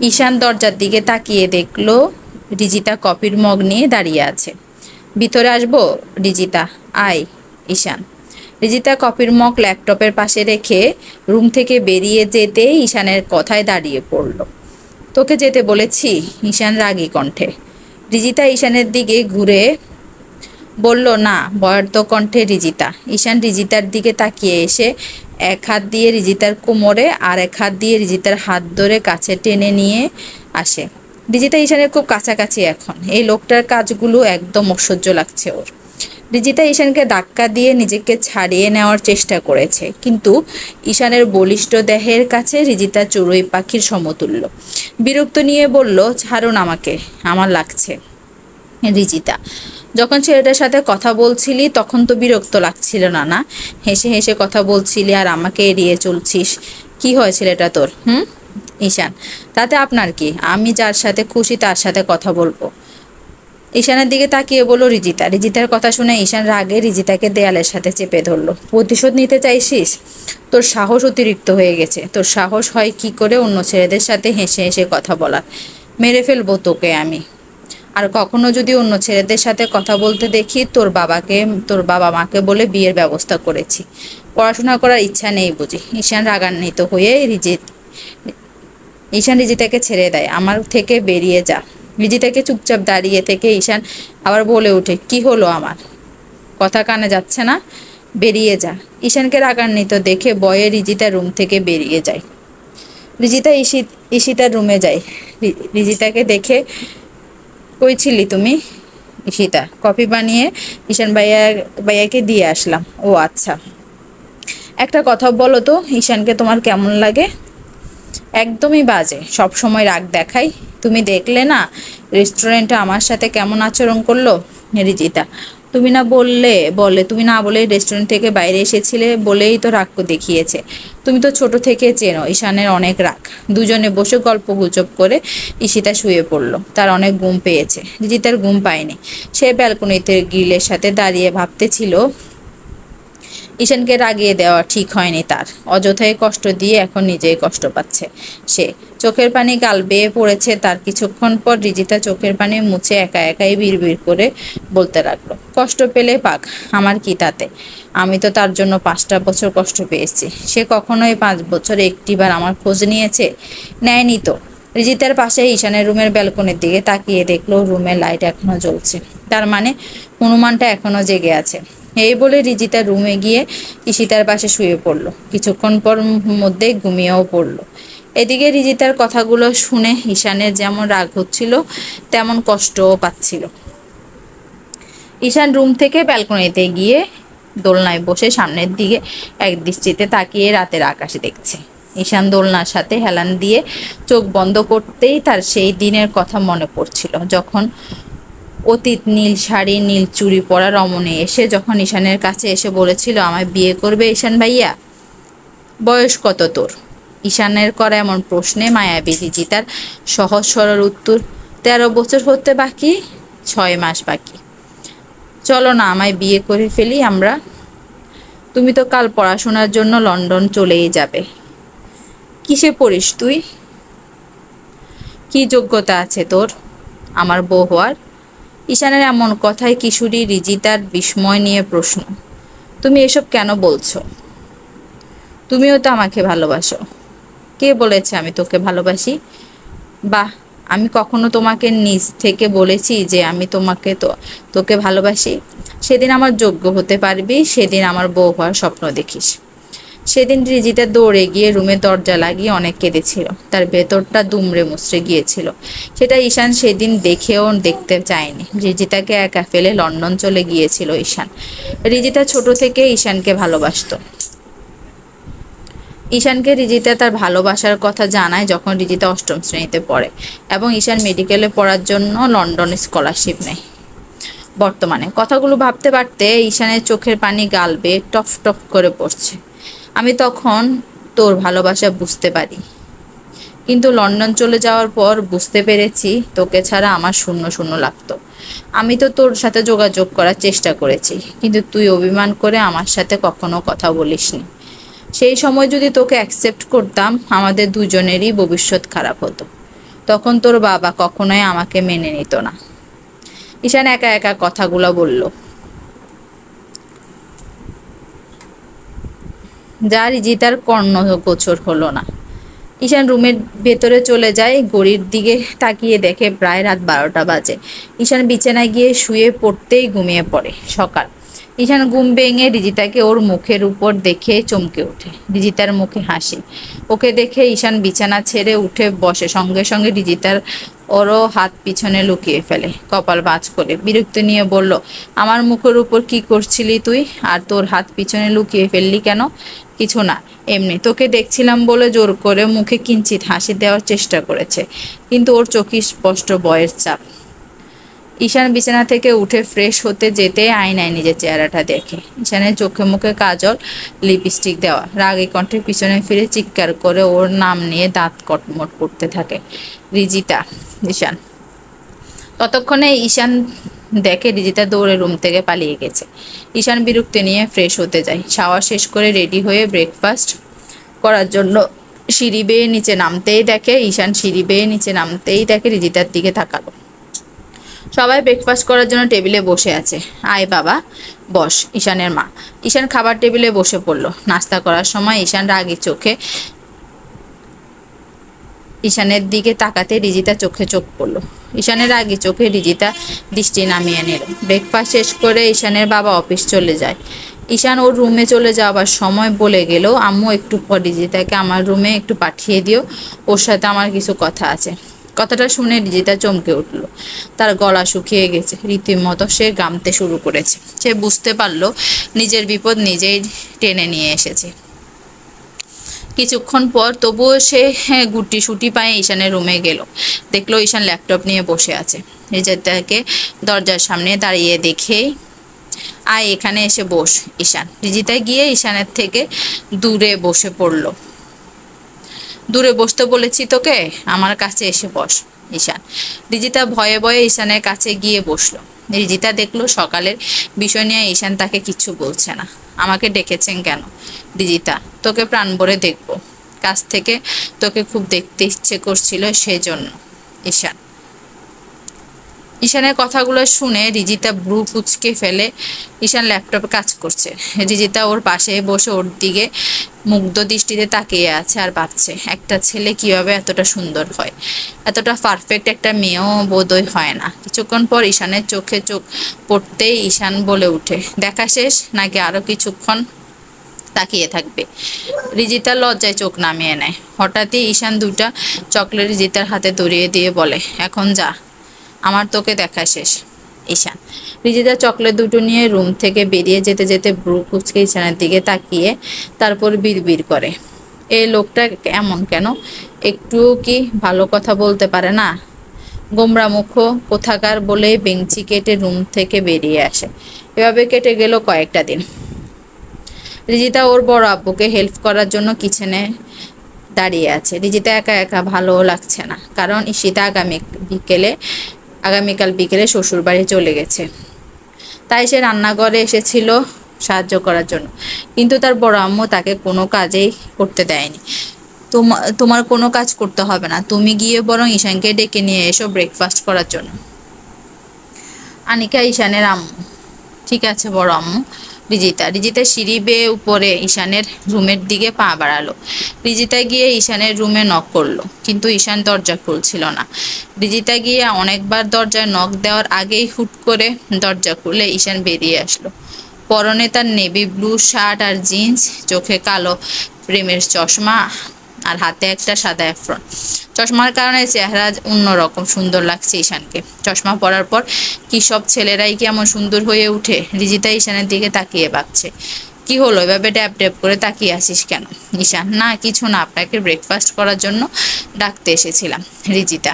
ঈশান দরজার দিকে তাকিয়ে দেখলো রিজিতা কফির মগ নিয়ে দাঁড়িয়ে আছে। ভিতরে আসবো রিজিতা? আয় ঈশান। রিজিতা কফির মগ ল্যাপটপের পাশে রেখে রুম থেকে বেরিয়ে যেতে ঈশানের কথায় দাঁড়িয়ে পড়ল। তোকে যেতে বলেছি? ঈশান রাগী কণ্ঠে। রিজিতা ঈশানের দিকে ঘুরে বলল না, বয়ার্ত কণ্ঠে রিজিতা। ঈশান রিজিতার দিকে তাকিয়ে এসে এক হাত দিয়ে রিজিতার কোমরে আর এক হাত দিয়ে রিজিতার হাত ধরে কাছে টেনে নিয়ে আসে। রিজিতা ঈশানের খুব কাছাকাছি এখন। এই লোকটার কাজগুলো একদম অসহ্য লাগছে ওর। রিজিতা ঈশানকে ধাক্কা দিয়ে নিজেকে ছাড়িয়ে নেওয়ার চেষ্টা করেছে, কিন্তু ঈশানের বলিষ্ঠ দেহের কাছে রিজিতা চড়ুই পাখির সমতুল্য। বিরক্ত নিয়ে বলল, ছাড়ুন আমাকে, আমার লাগছে। রিজিতা, যখন ছেলেটার সাথে কথা বলছিলি তখন তো বিরক্ত লাগছিল না? না, হেসে হেসে কথা বলছিলি আর আমাকে এড়িয়ে চলছিস। কি হয় ছেলেটা তোর? ঈশান, তাতে আপনার কি? আমি যার সাথে খুশি তার সাথে কথা বলবো। ঈশানের দিকে তাকিয়ে বলল রিজিতা। রিজিতার কথা শুনে ঈশান রাগে রিজিতাকে দেয়ালের সাথে চেপে ধরল। প্রতিশোধ নিতে চাইছিস? তোর সাহস অতিরিক্ত হয়ে গেছে। তোর সাহস হয় কি করে অন্য ছেলেদের সাথে হেসে হেসে কথা বলার? মেরে ফেলবো তোকে আমি। আর কখনো যদি অন্য ছেলেদের সাথে কথা বলতে দেখি, তোর বাবা মাকে বলে বিয়ের ব্যবস্থা করেছি। পড়াশোনা করার ইচ্ছা নেই বুঝি? ঈশান রাগান্বিত হয়ে ঈশান রিজিতাকে ছেড়ে দেয়। আমার থেকে বেরিয়ে যা। রিজিতাকে চুপচাপ দাঁড়িয়ে থেকে ঈশান আবার বলে ওঠে, কি হলো আমার? কথা কানে যাচ্ছে না? বেরিয়ে যা। ঈশানকে রাগান্বিত দেখে বয়ে রিজিতা রুম থেকে বেরিয়ে যায়। রিজিতা ঈশিতার রুমে যায়। রিজিতাকে দেখে, কই ছিলি তুমি? ঈশিতা, কফি বানিয়ে ঈশান ভাইয়াকে দিয়ে আসলাম। ও আচ্ছা, একটা কথা বলো তো, ঈশানকে তোমার কেমন লাগে? একদমই বাজে, সব সময় রাগ দেখাই। তুমি দেখলে না রেস্টুরেন্টে আমার সাথে কেমন আচরণ করলো? রিজিতা, তুমি না বলে রেস্টুরেন্ট থেকে বাইরে এসেছিলে বলেই তো রাগ দেখিয়েছে। তুমি তো ছোট থেকে চেনো ঈশানের অনেক রাগ। দুজনে বসে গল্প গুজব করে ঈশিতা শুয়ে পড়লো। তার অনেক ঘুম পেয়েছে। রিজিতার ঘুম পায়নি। সে ব্যালকনিতে গ্রিলের সাথে দাঁড়িয়ে ভাবতেছিল ঈশানকে রাগিয়ে দেওয়া ঠিক হয়নি তার। অযথাই কষ্ট দিয়ে এখন নিজেই কষ্ট পাচ্ছে সে। চোখের পানি গাল বেয়ে পড়েছে তার। কিছুক্ষণ পর রিজিতা চোখের পানি মুছে একা একাই বিড়বিড় করে বলতে লাগলো, কষ্ট পেলে পাক, আমার কি তাতে? আমি তো তার জন্য 5টা বছর কষ্ট পেয়েছি। সে কখনোই 5 বছরে একটিবার আমার খোঁজ নিয়েছে? নেয়নি তো। রিজিতার পাশে ঈশানের রুমের ব্যালকনির দিকে তাকিয়ে দেখলো রুমের লাইট এখনো জ্বলছে। তার মানে হনুমানটা এখনো জেগে আছে। এই বলে রিজিতা রুমে গিয়ে ঈশিতার পাশে শুয়ে পড়ল। কিছুক্ষণ পর মধ্যেই ঘুমিয়েও পড়ল। এদিকে রিজিতার কথাগুলো শুনে ঈশানের যেমন রাগ হচ্ছিল তেমন কষ্টও পাচ্ছিল। ঈশান রুম থেকে ব্যালকনিতে গিয়ে দোলনায় বসে সামনের দিকে এক দৃষ্টিতে তাকিয়ে রাতের আকাশে দেখছে। ঈশান দোলনার সাথে হেলান দিয়ে চোখ বন্ধ করতেই তার সেই দিনের কথা মনে পড়ছিল, যখন অতীত নীল শাড়ি নীল চুড়ি পরা রমণী যখন ঈশানের কাছে এসে বলেছিল, আমায় বিয়ে করবে ঈশান ভাইয়া? বয়স কত তোর? ঈশানের করা এমন প্রশ্নে মায়াবী রিজিতার সহজ সরল উত্তর, 13 বছর হতে বাকি, 6 মাস বাকি। চলো না, আমায় বিয়ে করে ফেলি আমরা। তুমি তো কাল পড়াশোনার জন্য লন্ডন চলেই যাবে। কিসে পড়িস তুই? কি যোগ্যতা আছে তোর আমার বউ হওয়ার? ঈশানের এমন কথায় কিশোরী রিজিতার বিস্ময় নিয়ে প্রশ্ন, তুমি এসব কেন বলছো? তুমিও তো আমাকে ভালোবাসো। কে বলেছে আমি তোকে ভালোবাসি? বাহ, আমি কখনো তোমাকে নিজ থেকে বলেছি যে আমি তোকে ভালোবাসি? সেদিন আমার যোগ্য হতে পারবি, সেদিন আমার বউ হওয়ার স্বপ্ন দেখিস। সেদিন রিজিতা দৌড়ে গিয়ে রুমে দরজা লাগিয়ে অনেক কেঁদেছিল। তার ভেতরটা দুমড়ে মুচড়ে গিয়েছিল। সেটা ঈশান সেদিন দেখেও দেখতে চায়নি। রিজিতাকে একা ফেলে লন্ডন চলে গিয়েছিল ঈশান। রিজিতা ছোট থেকে ঈশানকে ভালোবাসতো। ঈশানকে রিজিতা তার ভালোবাসার কথা জানায় যখন রিজিতা 8ম শ্রেণীতে পড়ে এবং ঈশান মেডিকেলে পড়ার জন্য লন্ডন স্কলারশিপ নেয়। বর্তমানে কথাগুলো ভাবতে পারতে ঈশানের চোখের পানি গাল বেয়ে টফ টফ করে পড়ছে। আমি তখন তোর ভালোবাসা বুঝতে পারি, কিন্তু লন্ডন চলে যাওয়ার পর বুঝতে পেরেছি তোকে ছাড়া আমার শূন্য শূন্য লাগতো। আমি তো তোর সাথে যোগাযোগ করার চেষ্টা করেছি, কিন্তু তুই অভিমান করে আমার সাথে কখনো কথা বলিসনি। সেই সময় যদি তোকে অ্যাকসেপ্ট করতাম, আমাদের দুজনেরই ভবিষ্যৎ খারাপ হতো। তখন তোর বাবা কখনোই আমাকে মেনে নিত না। ঈশান একা একা কথাগুলো বলল, যা রিজিতার কর্ণ গোচর হলো না। ঈশান রুমের ভেতরে চলে যায়, ঘড়ির দিকে তাকিয়ে দেখে প্রায় রাত 12টা বাজে। ঈশান বিছানায় গিয়ে শুয়ে পড়তেই ঘুমিয়ে পড়ে। সকাল, ঈশান ঘুম ভেঙে রিজিতাকে ওর মুখের উপর দেখে চমকে ওঠে। রিজিতার মুখে হাসি। ওকে দেখে ঈশান বিছানা ছেড়ে উঠে বসে, সঙ্গে সঙ্গে রিজিতার ওরও হাত পিছনে লুকিয়ে ফেলে, কপাল ভাঁজ করে বিরক্তি নিয়ে বলল, আমার মুখের উপর কি করছিলি তুই, আর তোর হাত পিছনে লুকিয়ে ফেললি কেন? কিছু না, এমনি তোকে দেখছিলাম বলে জোর করে মুখে কিঞ্চিত হাসি দেওয়ার চেষ্টা করেছে, কিন্তু ওর চোখে স্পষ্ট ভয়ের ছাপ। ঈশান বিছানা থেকে উঠে ফ্রেশ হতে যেতে আয়নায় নিজের চেহারাটা দেখে। ঈশানের চোখে মুখে কাজল, লিপস্টিক দেওয়া। রাগী কণ্ঠে পিছনে ফিরে চিৎকার করে ওর নাম নিয়ে দাঁত কটমট করতে থাকে, রিজিতা। ঈশান ততক্ষণে ঈশান দেখে রিজিতা দৌড়ে রুম থেকে পালিয়ে গেছে। ঈশান বিরক্তি নিয়ে ফ্রেশ হতে যায়। শাওয়ার শেষ করে রেডি হয়ে ব্রেকফাস্ট করার জন্য সিঁড়ি বেয়ে নিচে নামতেই দেখে রিজিতার দিকে তাকালো। সবাই ব্রেকফাস্ট করার জন্য টেবিলে বসে আছে। আয় বাবা বস, ঈশানের মা। ঈশান খাবার টেবিলে বসে পড়ল। নাস্তা করার সময় ঈশান রাগী চোখে ঈশানের দিকে তাকাতে রিজিতা চোখে চোখ পড়ল। ঈশানের রাগী চোখে রিজিতা দৃষ্টি নামিয়ে নিল। ব্রেকফাস্ট শেষ করে ঈশানের বাবা অফিস চলে যায়। ঈশান ওর রুমে চলে যাওয়ার সময় বলে গেল, আম্মু একটু পর রিজিতাকে আমার রুমে একটু পাঠিয়ে দিও, ওর সাথে আমার কিছু কথা আছে। কথাটা শুনে রিজিতা চমকে উঠল। তার গলা শুকিয়ে গেছে, রীতিমতো সে গামতে শুরু করেছে। সে বুঝতে পারলো নিজের বিপদ নিজেই টেনে নিয়ে এসেছে। কিছুক্ষণ পর তবুও সে গুটি সুটি পায়ে ঈশানের রুমে গেল। দেখলো ঈশান ল্যাপটপ নিয়ে বসে আছে। রিজিতাকে দরজার সামনে দাঁড়িয়ে দেখেই, আয় এখানে এসে বস ঈশান। রিজিতা গিয়ে ঈশানের থেকে দূরে বসে পড়ল। দূরে বসতে বলেছি তোকে, আমার কাছে এসে বস ঈশান। রিজিতা ভয়ে ভয়ে ঈশানের কাছে গিয়ে বসলো। রিজিতা দেখলো সকালের বিষয় নিয়ে ঈশান তাকে কিচ্ছু বলছে না। আমাকে ডেকেছেন কেন? রিজিতা, তোকে প্রাণ ভরে দেখবো, কাছ থেকে তোকে খুব দেখতে ইচ্ছে করছিল সেজন্য ঈশান। ঈশানের কথাগুলো শুনে রিজিতা ব্রু কুচকে ফেলে। ঈশান ল্যাপটপে কাজ করছে। রিজিতা ওর পাশে বসে ওর দিকে মুগ্ধ দৃষ্টিতে তাকিয়ে আছে আর ভাবছে, একটা ছেলে কিভাবে এতটা সুন্দর হয়, এতটা পারফেক্ট একটা মেয়েও বোধহয় হয় না। কিছুক্ষণ পর ঈশানের চোখে চোখ পড়তেই ঈশান বলে উঠে, দেখা শেষ নাকি আরো কিছুক্ষণ তাকিয়ে থাকবে? রিজিতা লজ্জায় চোখ নামিয়ে নেয়। হঠাৎই ঈশান দুইটা চকলেট রিজিতার হাতে ধরিয়ে দিয়ে বলে, এখন যা, আমার তোকে দেখা শেষ। ঈশান রিজিতা চকলেট দুটো নিয়ে রুম থেকে বেরিয়ে যেতে যেতে ব্রু কুচকে ঈশানের দিকে তাকিয়ে তারপর বিড়বিড় করে, এই লোকটা এমন কেন, একটুও কি ভালো কথা বলতে পারে না? গোমরা মুখ কোথাকার বলে বেঞ্চি কেটে রুম থেকে বেরিয়ে আসে। এভাবে কেটে গেল কয়েকটা দিন। রিজিতা ওর বড় আব্বুকে হেল্প করার জন্য কিচেনে দাঁড়িয়ে আছে। রিজিতা একা একা ভালো লাগছে না, কারণ ঈশিতা আগামীকাল বিকেলে শ্বশুর বাড়ি চলে গেছে। তাই সে রান্নাঘরে এসেছিল সাহায্য করার জন্য, কিন্তু তার বড় আম্মু তাকে কোনো কাজেই করতে দেয়নি। তোমার কোনো কাজ করতে হবে না, তুমি গিয়ে বরং ঈশানকে ডেকে নিয়ে এসো ব্রেকফাস্ট করার জন্য। আনিকা ঈশানের আম্মু। ঠিক আছে বড় আম্মু। রিজিতা সিঁড়ি বেয়ে উপরে ঈশানের রুমের দিকে পা বাড়ালো। রিজিতা গিয়ে ঈশানের রুমে নক করলো, কিন্তু ঈশান দরজা খুলছিল না। রিজিতা গিয়ে অনেকবার দরজায় নক দেওয়ার আগেই হুট করে দরজা খুলে ঈশান বেরিয়ে আসলো। পরনে তার নেভি ব্লু শার্ট আর জিন্স, চোখে কালো প্রেমের চশমা আর হাতে একটা সাদা অ্যাফ্রন। চশমার কারণে চেহারা অন্যরকম সুন্দর লাগছে ঈশানকে। চশমা পরার পর কি সব ছেলেরাই কি এমন সুন্দর হয়ে উঠে? রিজিতা ঈশানের দিকে তাকিয়ে ভাবছে, কি হলো, এভাবে ড্যাব ড্যাব করে তাকিয়ে আসিস কেন? ঈশান, না কিছু না, আপনাকে ব্রেকফাস্ট করার জন্য ডাকতে এসেছিলাম। রিজিতা,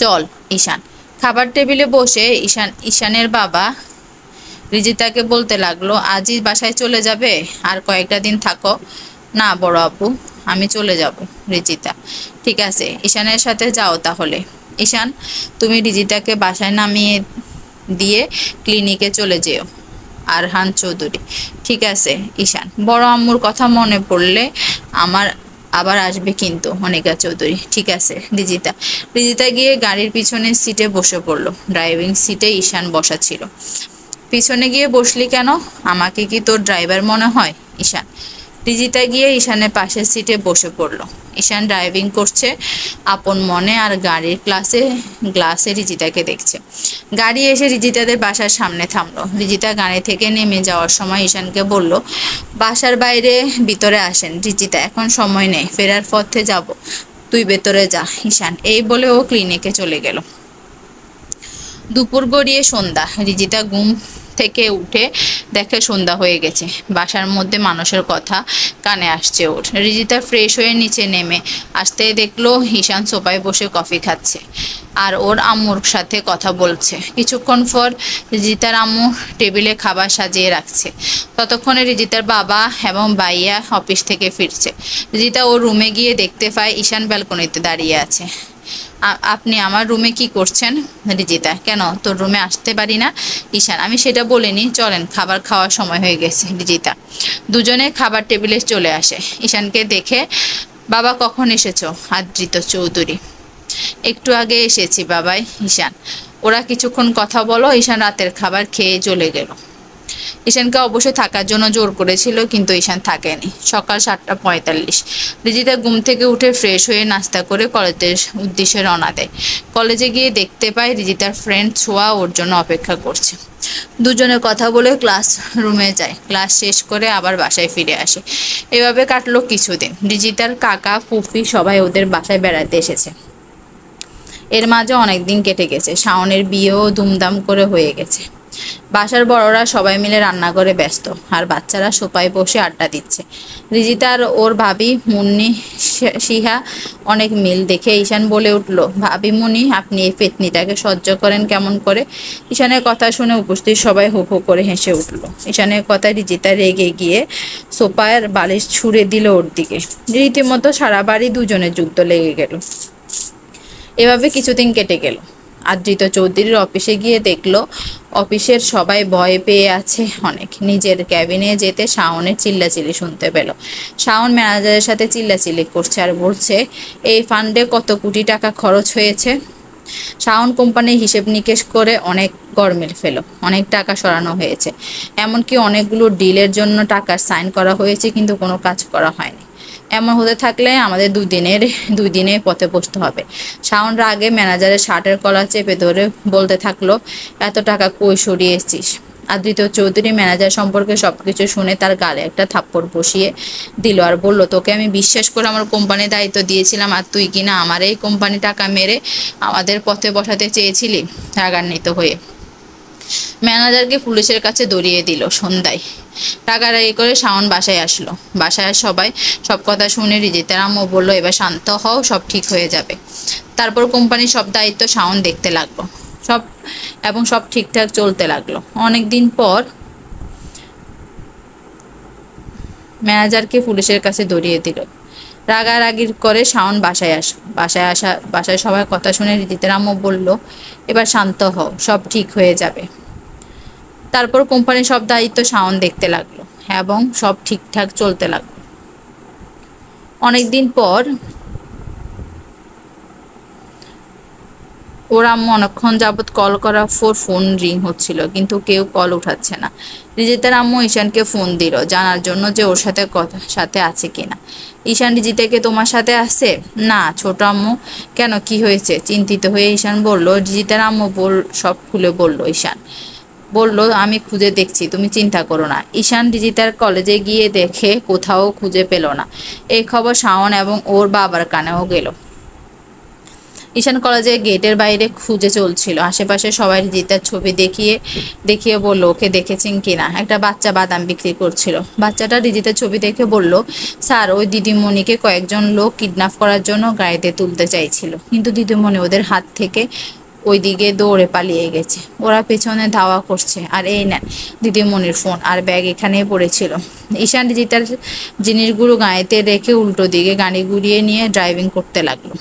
চল। ঈশান খাবার টেবিলে বসে ঈশানের বাবা রিজিতাকে বলতে লাগলো, আজই বাসায় চলে যাবে? আর কয়েকটা দিন থাকো না বড় আপু, আমি চলে যাব। রিজিতা, ঠিক আছে, ঈশানের সাথে যাও তাহলে। ঈশান, তুমি রিজিতাকে বাসায় নামিয়ে দিয়ে ক্লিনিকে চলে যেও। আরহান চৌধুরী, ঠিক আছে ঈশান। বড় আম্মুর কথা মনে পড়লে আমার আবার আসবে কিন্তু অনিকা চৌধুরী। ঠিক আছে রিজিতা। রিজিতা গিয়ে গাড়ির পিছনের সিটে বসে পড়লো। ড্রাইভিং সিটে ঈশান বসা ছিল। পিছনে গিয়ে বসলি কেন? আমাকে কি তোর ড্রাইভার মনে হয়? ঈশান। রিজিতা গিয়ে ঈশানের পাশের সিটে বসে পড়লো। ঈশান ড্রাইভিং করছে আপন মনে, আর গাড়ির গ্লাসে রিজিতাকে দেখছে। গাড়ি এসে রিজিতাদের বাসার সামনে থামলো। রিজিতা গাড়ি থেকে নেমে যাওয়ার সময় ঈশানকে বলল, বাসার বাইরে ভিতরে আসেন রিজিতা, এখন সময় নেই, ফেরার পথে যাব, তুই ভেতরে যা। ঈশান এই বলে ও ক্লিনিকে চলে গেল। দুপুর গড়িয়ে সন্ধ্যা। রিজিতা ঘুম থেকে উঠে দেখে সন্ধ্যা হয়ে গেছে। বাসার মধ্যে মানুষের কথা কানে আসছে ওর। রিজিতা ফ্রেশ হয়ে নিচে নেমে আসতে দেখলো ঈশান সোফায় বসে কফি খাচ্ছে আর ওর আম্মুর সাথে কথা বলছে। কিছুক্ষণ পর রিজিতার আম্মু টেবিলে খাবার সাজিয়ে রাখছে। ততক্ষণে রিজিতার বাবা এবং ভাইয়া অফিস থেকে ফিরছে। রিজিতা ওর রুমে গিয়ে দেখতে পায় ঈশান ব্যালকনিতে দাঁড়িয়ে আছে। আপনি আমার রুমে কি করছেন? রিজিতা, কেন তোর রুমে আসতে পারি না? ঈশান, আমি সেটা বলিনি, চলেন খাবার খাওয়ার সময় হয়ে গেছে। রিজিতা। দুজনে খাবার টেবিলে চলে আসে। ঈশানকে দেখে, বাবা কখন এসেছো? আদৃত চৌধুরী। একটু আগে এসেছি বাবাই। ঈশান। ওরা কিছুক্ষণ কথা বলো। ঈশান রাতের খাবার খেয়ে চলে গেল। ঈশানকে অবশ্যই থাকার জন্য জোর করেছিল, কিন্তু ঈশান থাকেনি। সকাল 7:45। রিজিতা ঘুম থেকে উঠে ফ্রেশ হয়ে নাস্তা করে কলেজের উদ্দেশ্যে রওনা দেয়। কলেজে গিয়ে দেখতে পায় রিজিতার ফ্রেন্ড ছোঁয়া ওর জন্য অপেক্ষা করছে। দুজনে কথা বলে ক্লাস রুমে যায়। ক্লাস শেষ করে আবার বাসায় ফিরে আসে। এভাবে কাটলো কিছুদিন। রিজিতার কাকা ফুফি সবাই ওদের বাসায় বেড়াতে এসেছে। এর মাঝে অনেক দিন কেটে গেছে। শাওনের বিয়েও ধুমধাম করে হয়ে গেছে। বাসার বড়রা সবাই মিলে রান্না করে ব্যস্ত, আর বাচ্চারা সোফায় বসে আড্ডা দিচ্ছে। রিজিতা আর ওর ভাবি মুন্নি সিহা অনেক মিল দেখে ঈশান বলে উঠল, ভাবি মুনি, আপনি এই পেতনিটাকে সহ্য করেন কেমন করে? ঈশানের কথা শুনে উপস্থিত সবাই হো হো করে হেসে উঠল। ঈশানের কথায় রিজিতা রেগে গিয়ে সোফার বালিশ ছুঁড়ে দিল ওর দিকে। রীতিমতো সারা বাড়ি দুজনের যুদ্ধ লেগে গেল। এভাবে কিছুদিন কেটে গেল। আদৃত চৌধুরীর অফিসে গিয়ে দেখলো অফিসের সবাই ভয় পেয়ে আছে অনেক। নিজের ক্যাবিনে যেতে শাওনের চিল্লাচিল্লি শুনতে পেল। শাওন ম্যানেজারের সাথে চিল্লাচিল্লি করছে আর বলছে, এই ফান্ডে কত কোটি টাকা খরচ হয়েছে। শাওন কোম্পানির হিসেব নিকেশ করে অনেক গরমিল ফেল, অনেক টাকা সরানো হয়েছে। এমনকি অনেকগুলো ডিলের জন্য টাকা সাইন করা হয়েছে, কিন্তু কোনো কাজ করা হয়নি। এমন হতে থাকলে আমাদের দুই দিনে পথে বসতে হবে। শাওন রাগে ম্যানেজারের শার্টের কলার চেপে ধরে বলতে থাকলো, এত টাকা কই সরিয়েছিস? আদৃত চৌধুরী ম্যানেজার সম্পর্কে সবকিছু শুনে তার গালে একটা থাপ্পড় বসিয়ে দিল আর বলল, তোকে আমি বিশ্বাস করে আমার কোম্পানির দায়িত্ব দিয়েছিলাম, আর তুই কিনা আমার এই কোম্পানি টাকা মেরে আমাদের পথে বসাতে চেয়েছিলি। রাগান্বিত হয়ে ম্যানেজারকে পুলিশের কাছে দৌড়িয়ে দিল। সন্ধ্যায় রাগারাগি করে শাওন বাসায় আসলো। বাসায় সবাই সব কথা শুনে রিজিতার আম্মু বলল, এবার শান্ত হও, সব ঠিক হয়ে যাবে। তারপর কোম্পানির সব দায়িত্ব শাওন দেখতে লাগলো, সব ঠিকঠাক চলতে লাগলো। অনেক দিন পর ম্যানেজারকে পুলিশের কাছে দৌড়িয়ে দিল। রাগারাগি করে শাওন বাসায় সবাই কথা শুনে রিজিতার আম্মু বলল, এবার শান্ত হও, সব ঠিক হয়ে যাবে। তারপর কোম্পানির সব দায়িত্ব শাওন দেখতে লাগলো এবং সব ঠিকঠাক চলতে লাগলো। অনেকদিন পর ওর আম্মু অনেকক্ষণ যাবৎ কল করার পর ফোন রিং হচ্ছিল, কিন্তু কেউ কল উঠাচ্ছে না। রিজিতার আম্মু ঈশানকে ফোন দিল জানার জন্য যে ওর সাথে আছে কিনা। ঈশান, রিজিতাকে তোমার সাথে আছে? না। ছোট আম্মু, কেন, কি হয়েছে? চিন্তিত হয়ে ঈশান বলল। রিজিতার আম্মু সব খুলে বলল। ঈশান বলল, আমি খুঁজে দেখছি, তুমি চিন্তা করো না। ঈশান রিজিতার কলেজে গিয়ে দেখে কোথাও খুঁজে পেল না। এই খবর শাওন এবং ওর বাবার কানেও গেল। ঈশান কলেজের গেটের বাইরে খুঁজে চলছিল। আশেপাশে সবাই রিজিতার ছবি দেখিয়ে বলল, ওকে দেখেছেন কিনা? একটা বাচ্চা বাদাম বিক্রি করছিল। বাচ্চাটা রিজিতার ছবি দেখে বলল, স্যার, ওই দিদিমণিকে কয়েকজন লোক কিডন্যাপ করার জন্য গাড়িতে তুলতে চাইছিল, কিন্তু দিদিমণি ওদের হাত থেকে ওইদিকে দৌড়ে পালিয়ে গেছে। ওরা পেছনে ধাওয়া করছে, আর এই নেন দিদিমণির ফোন আর ব্যাগ এখানেই পড়েছিল। ঈশান রিজিতার জিনিসগুলো গাড়িতে রেখে উল্টো দিকে গাড়ি ঘুরিয়ে নিয়ে ড্রাইভিং করতে লাগলো।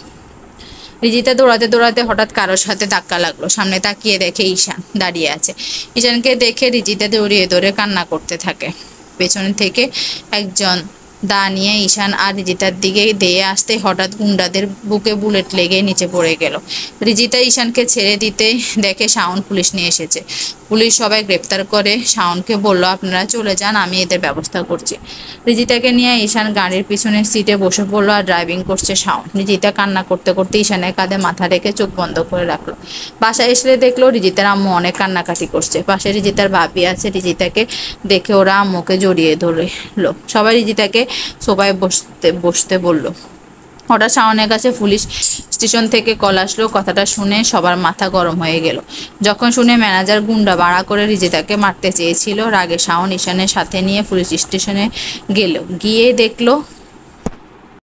রিজিতা দৌড়াতে দৌড়াতে হঠাৎ কারোর সাথে ধাক্কা লাগলো। সামনে তাকিয়ে দেখে ঈশান দাঁড়িয়ে আছে। ঈশানকে দেখে রিজিতা দৌড়িয়ে দৌড়ে কান্না করতে থাকে। পেছন থেকে একজন দা নিয়ে ঈশান আর রিজিতার দিকে দিয়ে আসতে হঠাৎ গুন্ডাদের বুকে বুলেট লেগে নিচে পড়ে গেল। রিজিতা ঈশানকে ছেড়ে দিতে দেখে শাওন পুলিশ নিয়ে এসেছে। পুলিশ সবাই গ্রেপ্তার করে শাওনকে বলল, আপনারা চলে যান, আমি এদের ব্যবস্থা করছি। রিজিতাকে নিয়ে ঈশান গাড়ির পিছনের সিটে বসে পড়লো আর ড্রাইভিং করছে শাওন। রিজিতা কান্না করতে করতে ঈশানের কাঁধে মাথা রেখে চোখ বন্ধ করে রাখলো। বাসায় এসে দেখলো রিজিতার আম্মু অনেক কান্নাকাটি করছে। পাশে রিজিতার ভাবি আছে। রিজিতাকে দেখে ওরা আম্মুকে জড়িয়ে ধরলো। সবাই রিজিতাকে সোফায় বসতে বসতে বলল। হঠাৎ শাওনের কাছে পুলিশ স্টেশন থেকে কল আসলো। কথাটা শুনে সবার মাথা গরম হয়ে গেল। যখন শুনে ম্যানেজার গুন্ডা ভাড়া করে রিজিতাকে মারতে চেয়েছিল, রাগে শাওন ঈশানের সাথে নিয়ে পুলিশ স্টেশনে গেল। গিয়ে দেখলো